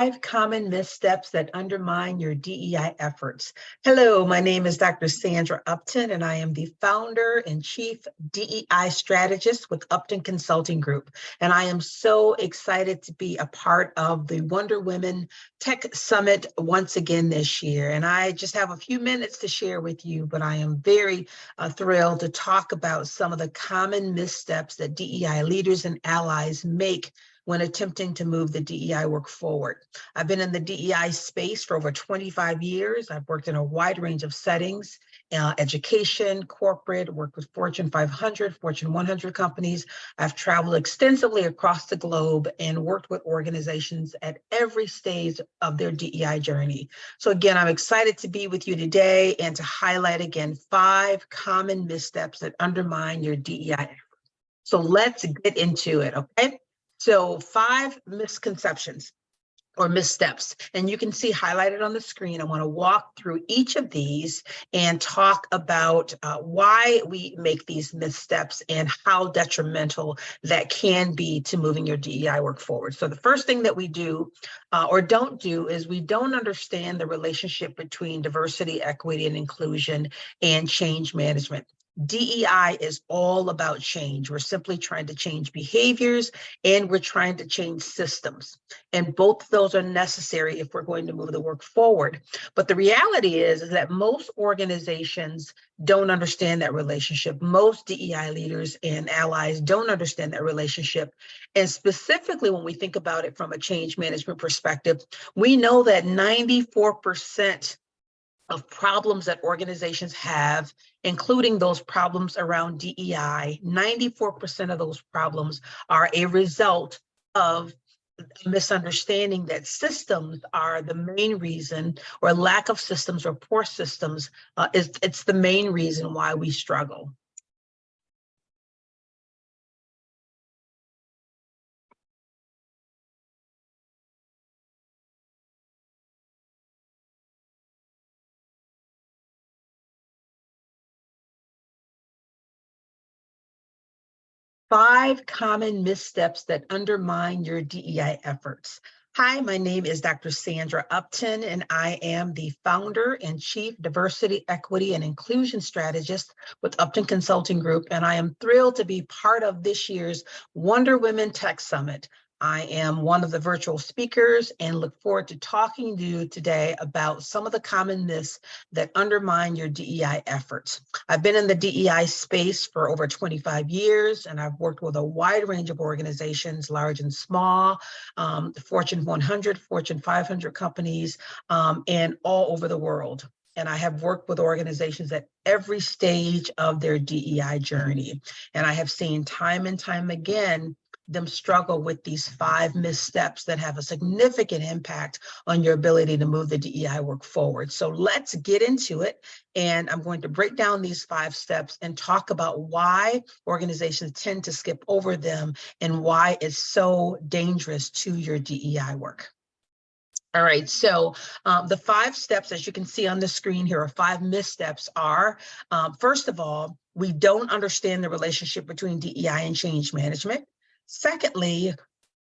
5 common missteps that undermine your DEI efforts. Hello, my name is Dr. Sandra Upton, and I am the founder and chief DEI strategist with Upton Consulting Group. And I am so excited to be a part of the Wonder Women Tech Summit once again this year. And I just have a few minutes to share with you, but I am very thrilled to talk about some of the common missteps that DEI leaders and allies make when attempting to move the DEI work forward. I've been in the DEI space for over 25 years. I've worked in a wide range of settings, education, corporate, worked with Fortune 500, Fortune 100 companies. I've traveled extensively across the globe and worked with organizations at every stage of their DEI journey. So again, I'm excited to be with you today and to highlight again 5 common missteps that undermine your DEI efforts. So let's get into it, okay? So 5 misconceptions or missteps, and you can see highlighted on the screen. I want to walk through each of these and talk about why we make these missteps and how detrimental that can be to moving your DEI work forward. So the first thing that we do or don't do is we don't understand the relationship between diversity, equity, and inclusion and change management. DEI is all about change. We're simply trying to change behaviors and we're trying to change systems. And both of those are necessary if we're going to move the work forward. But the reality is that most organizations don't understand that relationship. Most DEI leaders and allies don't understand that relationship. And specifically, when we think about it from a change management perspective, we know that 94% of problems that organizations have, including those problems around DEI, 94% of those problems are a result of misunderstanding that systems are the main reason, or lack of systems or poor systems it's the main reason why we struggle. Five common missteps that undermine your DEI efforts. Hi, my name is Dr. Sandra Upton, and I am the founder and chief diversity, equity, and inclusion strategist with Upton Consulting Group, and I am thrilled to be part of this year's Wonder Women Tech Summit. I am one of the virtual speakers and look forward to talking to you today about some of the common myths that undermine your DEI efforts. I've been in the DEI space for over 25 years, and I've worked with a wide range of organizations, large and small, Fortune 100, Fortune 500 companies, and all over the world. And I have worked with organizations at every stage of their DEI journey. And I have seen time and time again them struggle with these 5 missteps that have a significant impact on your ability to move the DEI work forward. So let's get into it. And I'm going to break down these 5 steps and talk about why organizations tend to skip over them and why it's so dangerous to your DEI work. All right, so the 5 steps, as you can see on the screen here, or 5 missteps are, first of all, we don't understand the relationship between DEI and change management. Secondly,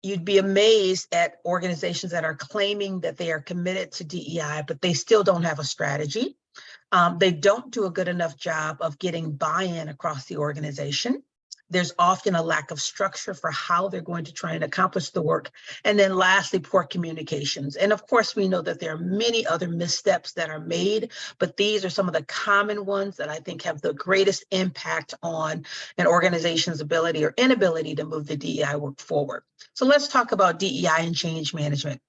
you'd be amazed at organizations that are claiming that they are committed to DEI, but they still don't have a strategy. They don't do a good enough job of getting buy-in across the organization. There's often a lack of structure for how they're going to try and accomplish the work. And then lastly, poor communications. And of course, we know that there are many other missteps that are made, but these are some of the common ones that I think have the greatest impact on an organization's ability or inability to move the DEI work forward. So let's talk about DEI and change management.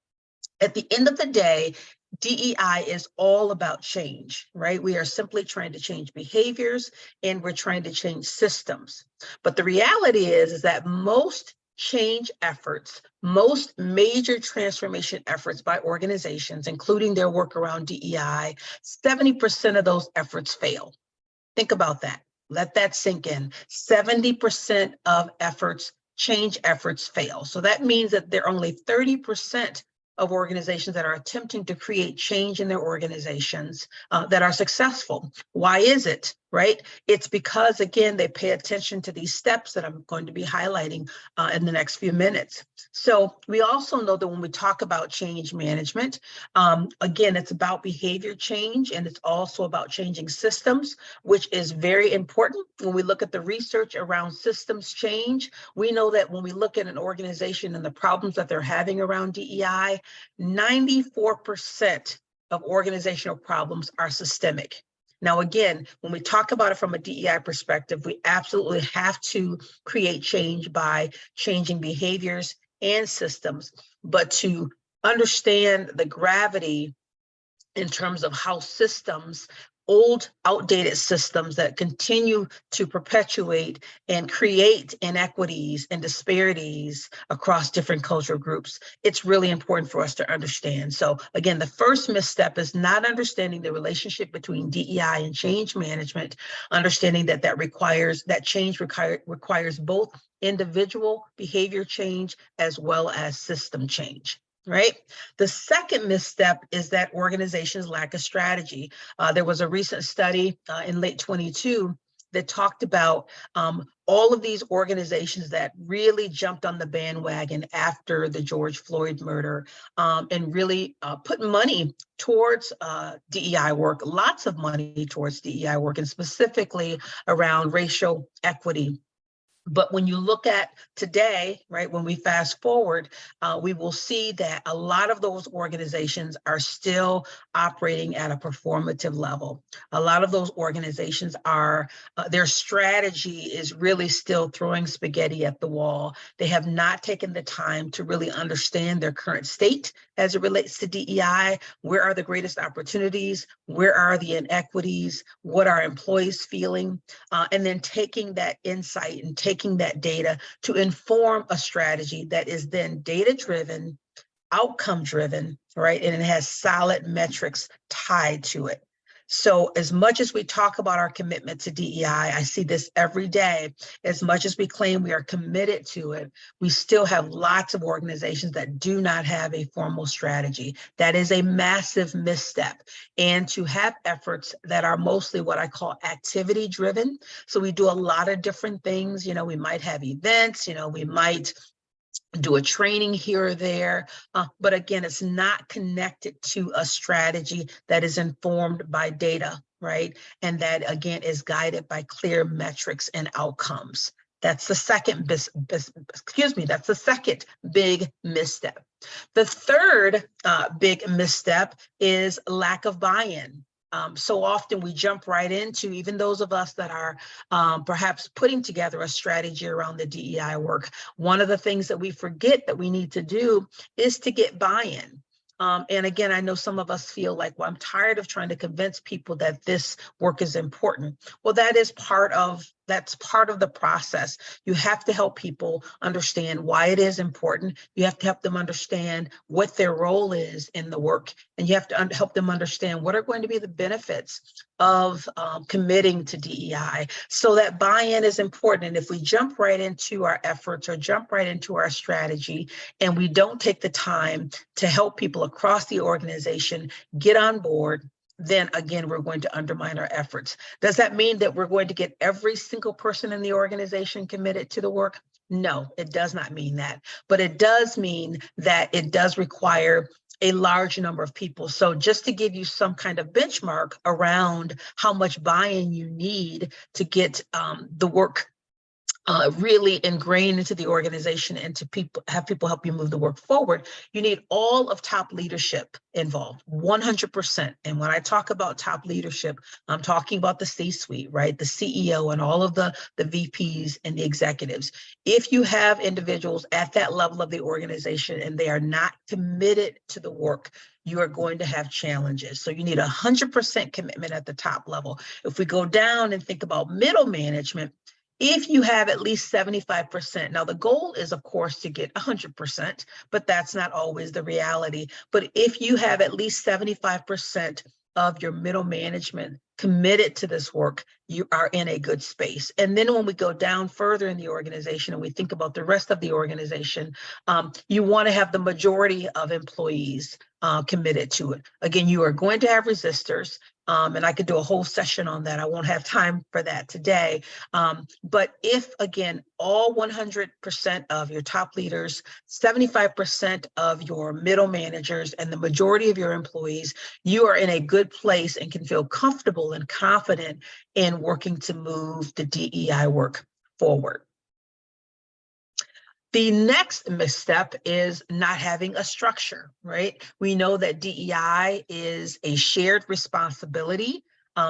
At the end of the day, DEI is all about change, right? We are simply trying to change behaviors and we're trying to change systems. But the reality is that most change efforts, most major transformation efforts by organizations, including their work around DEI, 70% of those efforts fail. Think about that. Let that sink in. 70% of efforts, change efforts fail. So that means that there are only 30% of organizations that are attempting to create change in their organizations that are successful. Why is it, right? It's because, again, they pay attention to these steps that I'm going to be highlighting in the next few minutes. So we also know that when we talk about change management, again, it's about behavior change, and it's also about changing systems, which is very important. When we look at the research around systems change, we know that when we look at an organization and the problems that they're having around DEI, 94% of organizational problems are systemic. Now, again, when we talk about it from a DEI perspective, we absolutely have to create change by changing behaviors and systems, but to understand the gravity in terms of how systems, old, outdated systems that continue to perpetuate and create inequities and disparities across different cultural groups, it's really important for us to understand. So again, the first misstep is not understanding the relationship between DEI and change management, understanding that change requires both individual behavior change as well as system change. Right. The second misstep is that organizations lack a strategy. There was a recent study in late 22 that talked about all of these organizations that really jumped on the bandwagon after the George Floyd murder and really put money towards DEI work, lots of money towards DEI work, and specifically around racial equity. But when you look at today, right, when we fast forward, we will see that a lot of those organizations are still operating at a performative level. A lot of those organizations are, their strategy is really still throwing spaghetti at the wall. They have not taken the time to really understand their current state as it relates to DEI. Where are the greatest opportunities? Where are the inequities? What are employees feeling? And then taking that insight and taking that data to inform a strategy that is then data-driven, outcome-driven, right? And it has solid metrics tied to it. So as much as we talk about our commitment to DEI, I see this every day. As much as we claim we are committed to it, we still have lots of organizations that do not have a formal strategy. That is a massive misstep. And to have efforts that are mostly what I call activity driven. So we do a lot of different things. We might have events, we might do a training here or there, but again, it's not connected to a strategy that is informed by data, right? And that again is guided by clear metrics and outcomes. That's the second, that's the second big misstep. The third big misstep is lack of buy-in. So often we jump right into, even those of us that are perhaps putting together a strategy around the DEI work, one of the things that we forget that we need to do is to get buy-in. And again, I know some of us feel like, well, I'm tired of trying to convince people that this work is important. Well, that's part of the process. You have to help people understand why it is important. You have to help them understand what their role is in the work. And you have to help them understand what are going to be the benefits of committing to DEI. So that buy-in is important. And if we jump right into our efforts or jump right into our strategy, and we don't take the time to help people across the organization get on board, then again, we're going to undermine our efforts. Does that mean that we're going to get every single person in the organization committed to the work? No, it does not mean that. But it does mean that it does require a large number of people. So just to give you some kind of benchmark around how much buy-in you need to get the work really ingrained into the organization and to have people help you move the work forward, you need all of top leadership involved, 100%. And when I talk about top leadership, I'm talking about the C-suite, right? The CEO and all of the VPs and the executives. If you have individuals at that level of the organization and they are not committed to the work, you are going to have challenges. So you need 100% commitment at the top level. If we go down and think about middle management, if you have at least 75%, now the goal is, of course, to get 100%, but that's not always the reality. But if you have at least 75% of your middle management committed to this work, you are in a good space. And then when we go down further in the organization and we think about the rest of the organization, you want to have the majority of employees committed to it. Again, you are going to have resistors, and I could do a whole session on that. I won't have time for that today. But if, again, all 100% of your top leaders, 75% of your middle managers, and the majority of your employees, you are in a good place and can feel comfortable and confident in working to move the DEI work forward. The next misstep is not having a structure, right? We know that DEI is a shared responsibility.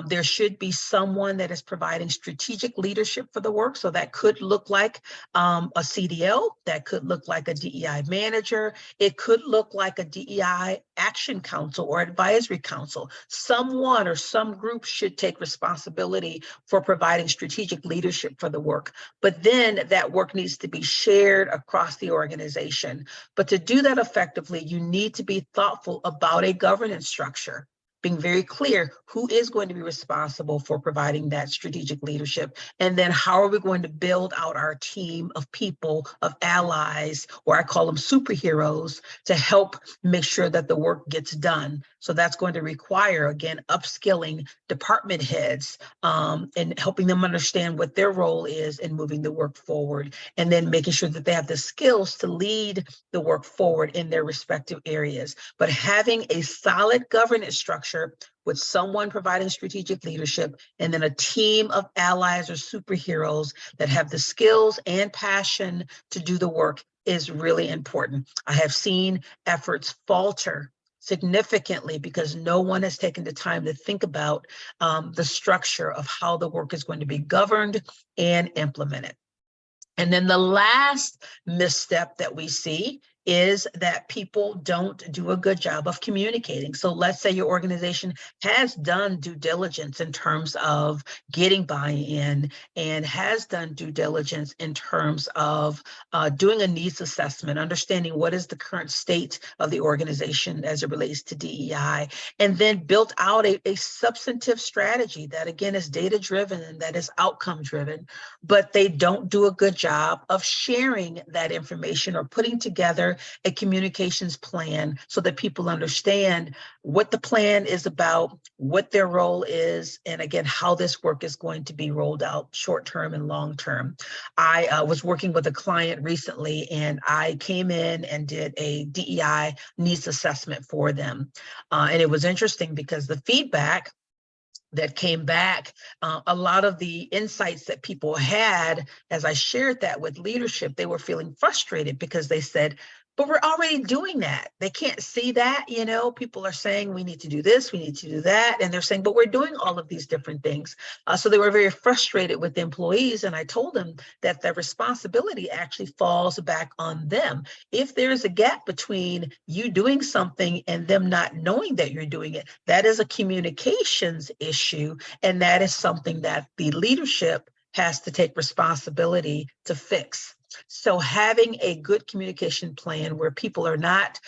There should be someone that is providing strategic leadership for the work. So that could look like a CDO, that could look like a DEI manager. It could look like a DEI action council or advisory council. Someone or some group should take responsibility for providing strategic leadership for the work. But then that work needs to be shared across the organization. But to do that effectively, you need to be thoughtful about a governance structure, being very clear who is going to be responsible for providing that strategic leadership. And then how are we going to build out our team of people, of allies, or I call them superheroes, to help make sure that the work gets done. So that's going to require, again, upskilling department heads and helping them understand what their role is in moving the work forward, and then making sure that they have the skills to lead the work forward in their respective areas. But having a solid governance structure with someone providing strategic leadership and then a team of allies or superheroes that have the skills and passion to do the work is really important. I have seen efforts falter significantly because no one has taken the time to think about the structure of how the work is going to be governed and implemented. And then the last misstep that we see is that people don't do a good job of communicating. So let's say your organization has done due diligence in terms of getting buy-in and has done due diligence in terms of doing a needs assessment, understanding what is the current state of the organization as it relates to DEI, and then built out a substantive strategy that, again, is data-driven and that is outcome-driven, but they don't do a good job of sharing that information or putting together a communications plan so that people understand what the plan is about, what their role is, and again, how this work is going to be rolled out short-term and long-term. I was working with a client recently, and I came in and did a DEI needs assessment for them. And it was interesting because the feedback that came back, a lot of the insights that people had, as I shared that with leadership, they were feeling frustrated because they said, but we're already doing that. They can't see that, you know, people are saying we need to do this, we need to do that. And they're saying, but we're doing all of these different things. So they were very frustrated with the employees. And I told them that the responsibility actually falls back on them. If there is a gap between you doing something and them not knowing that you're doing it, that is a communications issue. And that is something that the leadership has to take responsibility to fix. So having a good communication plan where people are not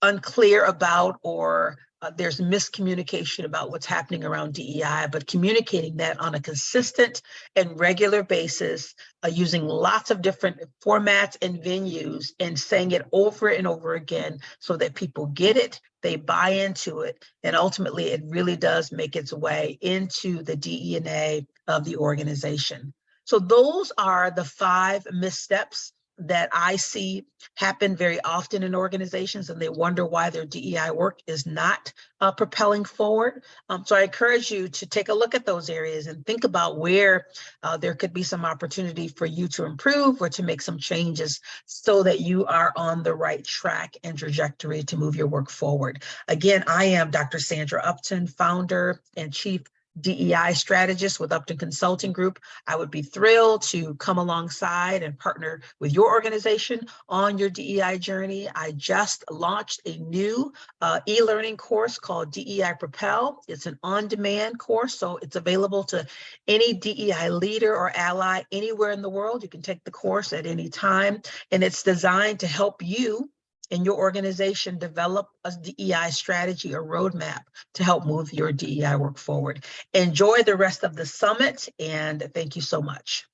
unclear about or there's miscommunication about what's happening around DEI, but communicating that on a consistent and regular basis, using lots of different formats and venues and saying it over and over again so that people get it, they buy into it, and ultimately it really does make its way into the DNA of the organization. So those are the 5 missteps that I see happen very often in organizations, and they wonder why their DEI work is not propelling forward. So I encourage you to take a look at those areas and think about where there could be some opportunity for you to improve or to make some changes so that you are on the right track and trajectory to move your work forward. Again, I am Dr. Sandra Upton, founder and chief DEI strategist with Upton Consulting Group. I would be thrilled to come alongside and partner with your organization on your DEI journey. I just launched a new e-learning course called DEI Propel. It's an on-demand course, so it's available to any DEI leader or ally anywhere in the world. You can take the course at any time, and it's designed to help you in your organization develop a DEI strategy or roadmap to help move your DEI work forward. Enjoy the rest of the summit, and thank you so much.